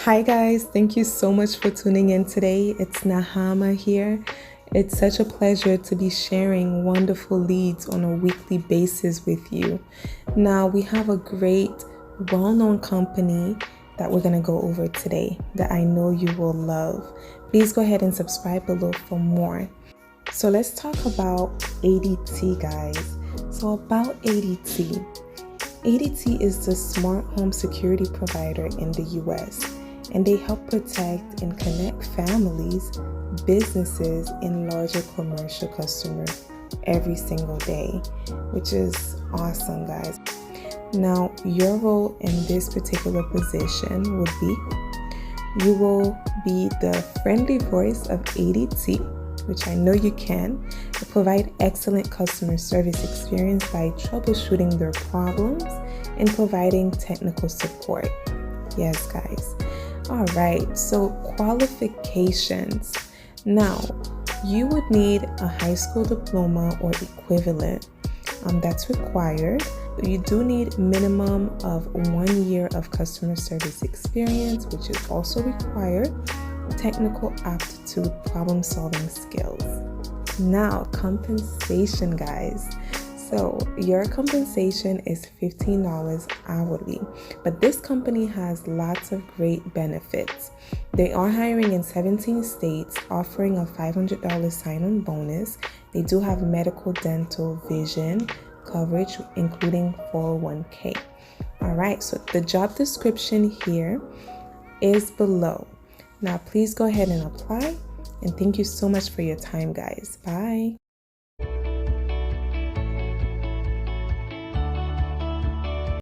Hi guys, thank you so much for tuning in today. It's Nahama here. It's such a pleasure to be sharing wonderful leads on a weekly basis with you. Now we have a great, well-known company that we're going to go over today that I know you will love. Please go ahead and subscribe below for more. So let's talk about ADT, guys. So about ADT. ADT is the smart home security provider in the US, and they help protect and connect families, businesses, and larger commercial customers every single day, which is awesome, guys. Now, your role in this particular position would be, you will be the friendly voice of ADT, which I know you can, to provide excellent customer service experience by troubleshooting their problems and providing technical support. Yes, guys. All right, so qualifications. Now, you would need a high school diploma or equivalent. That's required. You do need minimum of 1 year of customer service experience, which is also required. Technical aptitude, problem solving skills. Now, compensation, guys. So your compensation is $15 hourly, but this company has lots of great benefits. They are hiring in 17 states, offering a $500 sign-on bonus. They do have medical, dental, vision coverage, including 401k. All right, so the job description here is below. Now, please go ahead and apply. And thank you so much for your time, guys. Bye.